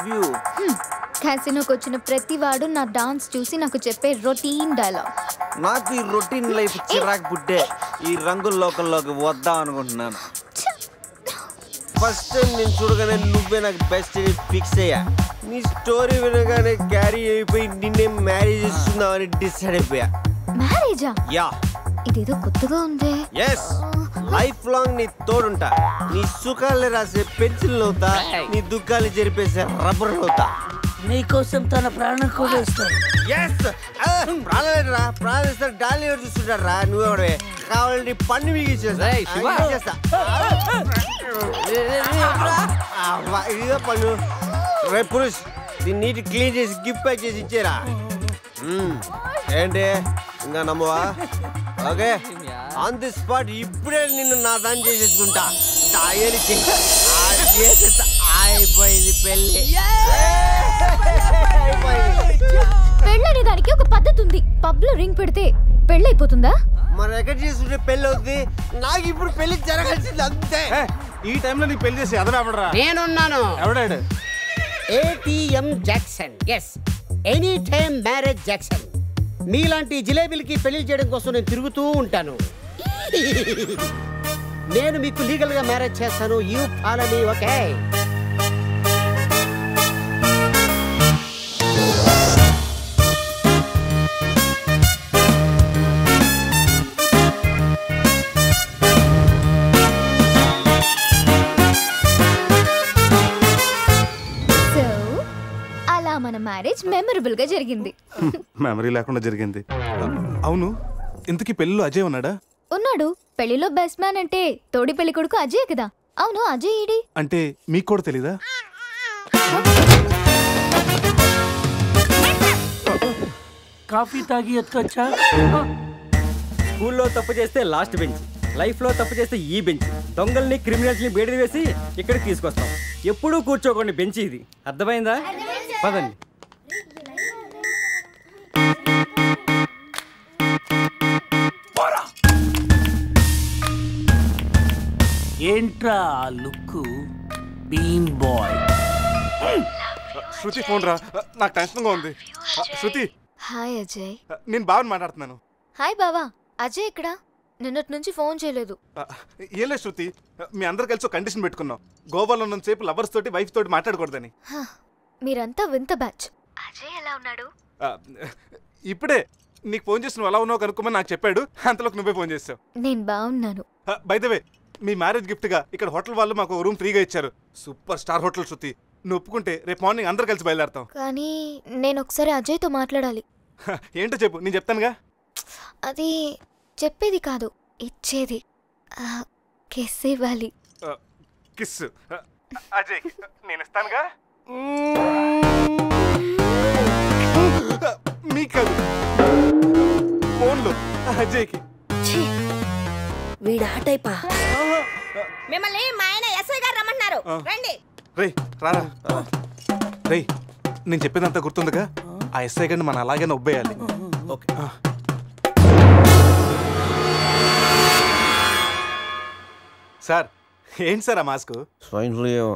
Love you. క్యాసినోకి వచ్చిన ప్రతి వాడు నా డాన్స్ చూసి నాకు చెప్పే రొటీన్ డైలాగ్. నాకు ఈ రొటీన్ లైఫ్ చిరాకు పుట్టే ఈ రంగుల లోకల్లోకి వద్దాం అనుకుంటున్నాను. ఫస్ట్ టైం నేను చూడగానే నువ్వే నాకు బెస్ట్ అని ఫిక్స్ అయ్యా. నీ స్టోరీ వినగానే క్యారీ అయిపోయి నిన్నే మ్యారేజ్ చేస్తున్నామని డిసైడ్ అయిపోయా. మ్యారేజా? యా. ఇదేదో కొత్తగా ఉంది. ఎస్, లైఫ్ లాంగ్ నీ తోడుంటా. నీ సుఖాలు రాసే పెన్సిల్ అవుతా, నీ దుఃఖాలు జరిపేసే రబ్బర్ అవుతా. నీకోసం తన ప్రాణం కూడా ఇస్తాడు. ప్రాణాలేరా? ప్రాణిస్తారు డాలి ఎవరు చూస్తుంటారు రా? నువ్వెవడే కావాలంటే పన్ను మిగిచేస్తా. ఇదిగా పన్ను రే పురుష్, దీన్ని నీటి క్లీన్ చేసి గిఫ్ట్ ప్యాక్ చేసి ఇచ్చేరా. ఏంటి ఇంకా నమ్మవా? ఓకే, ఆన్ ది స్పాట్ ఇప్పుడే నిన్ను నా దాన్ని చేసేసుకుంటా. అయిపోయింది పెళ్ళి. పెళ్ళనే దానికి ఒక పద్ధతి ఉంది. పబ్ లో రింగ్ పెడితే పెళ్ళైపోతుందా? మరి ఎక్కడ చేసుకుంటే పెళ్ళి అవుతుంది. నాకు ఇప్పుడు పెళ్లి జరగాల్సింది అంతే. ఈ టైంలో నీకు పెళ్లి చేసి ఎదరాబడరా? నేనున్నాను. ఎవడాడు? ATM Jackson. Yes, any time marriage Jackson. మీలాంటి జిలేబీలకి పెళ్లి చేయడం కోసం నేను తిరుగుతూ ఉంటాను. నేను మీకు లీగల్ గా మ్యారేజ్ చేస్తాను. You follow me, okay? మన మ్యారేజ్ మెమరబుల్ గా జరిగింది. మెమరీ లేకుండా జరిగింది. అవును, ఇంతకీ పెళ్లిలో అజయ్ ఉన్నాడా? ఉన్నాడు. పెళ్లిలో బెస్ట్ మ్యాన్ అంటే తోడి పెళ్లి కొడుకు అజయ్ కదా. అవును, అజయ్ ఈడి అంటే మీకు కూడా తెలీదా? కాఫీ తాగి ఎత్తొచ్చా? స్కూల్లో తప్పు చేస్తే లాస్ట్ బెంచ్, లైఫ్ లో తప్పు చేస్తే ఈ బెంచ్. దొంగల్ని క్రిమినల్స్ ని బయట వేసి ఇక్కడికి తీసుకొస్తాం. ఎప్పుడూ కూర్చోకండి బెంచ్ ఇది. అర్థమైందా? పదండి. ఏంట్రా లుక్? బీన్ బాయ్. శృతి ఫోన్ రా, నాకు టెన్షన్ గా ఉంది. శృతి. హాయ్ అజయ్. నేను బావని మాట్లాడుతున్నాను. హాయ్ బావా. అజయ్ ఇక్కడ? నిన్నటి నుంచి ఫోన్ చేయలేదు. ఏం లేదు శృతి, మీ అందరు కలిసి ఒక కండిషన్ పెట్టుకున్నాం. గోవాలో ఉన్నంతసేపు లవర్స్ తోటి వైఫ్ తోటి మాట్లాడకూడదని. మీరంతా వింత బ్యాచ్. అజయ్ ఎలా ఉన్నాడు? ఇప్పుడే నీకు ఫోన్ చేసి నువ్వు ఎలా ఉన్నావు కనుక్కోమని నాకు చెప్పాడు. అంతలోకి నువ్వే ఫోన్ చేసావు. నేను బాగున్నాను. By the way, me marriage gift గా ఇక్కడ హోటల్ వాళ్ళు మాకు రూమ్ ఫ్రీగా ఇచ్చారు. సూపర్ స్టార్ హోటల్ శృతి. నువ్వు ఒప్పుకుంటే రేపు మార్నింగ్ అందరు కలిసి బయలుదేరతాం. కానీ నేను ఒకసారి అజయ్తో మాట్లాడాలి. ఏంటో చెప్పు, నేను చెప్తానుగా. అది చెప్పేది కాదు, ఇచ్చేది. కిస్ ఇవ్వాలి. కిస్? అజయ్ నేను ఇస్తానుగా. మీకు ఫోన్లో అజయ్కి. వీడు ఆ టైపా? మిమ్మల్ని మా ఆయన ఎస్ఐ గారు రమ్మంటున్నారు, రండి. రేయ్ రారా. రేయ్, నేను చెప్పేదంతా గుర్తుందిగా? ఆ ఎస్ఐ గారిని మనం అలాగే నొబ్బేయాలి. ఓకే. సార్, ఏంటి సార్ ఆ మాస్క్? Swine flu.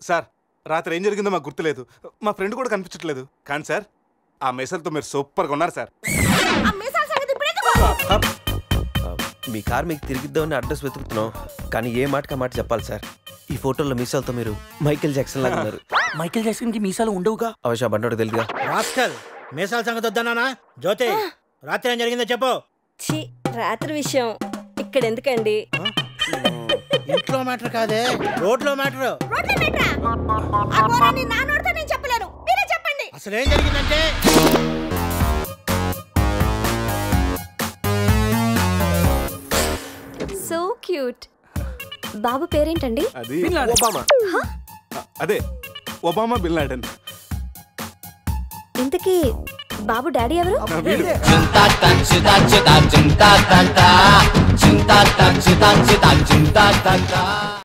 సార్, రాత్రి ఏం జరిగిందో మాకు గుర్తులేదు. మా ఫ్రెండ్ కూడా కనిపించట్లేదు. కానీ సార్, ఆ మెసల్తో మీరు సూపర్గా ఉన్నారు సార్. మీ కార్ మీకు తిరిగిద్దామని అడ్రస్ వెతుకుతున్నాం, కానీ ఏ మాటకి ఆ మాట చెప్పాలి సార్. ఈ ఫోటోలో మీసాలతో మీరు మైకేల్ జాక్సన్ లాగా ఉన్నారు. మైకేల్ జాక్సన్ కి మీసాలు ఉండవుగా? అవశ్య బండోడు తెలుగుగా. రాస్కల్, మీసాల సంగతి వద్దన్నానా? జ్యోతి, రాత్రి ఏం జరిగిందో చెప్పు. ఛీ, రాత్రి విషయం ఇక్కడ ఎందుకండి? ఇంట్లో మ్యాటర్ కాదే, రోడ్లో మ్యాటర్. అసలు ఏం జరిగిందంటే, సో క్యూట్. బాబు పేరేంటండి? అది ఒబామా. అదే ఒబామా బిన్ లాడెన్. ఇంతకీ బాబు డాడీ ఎవరు?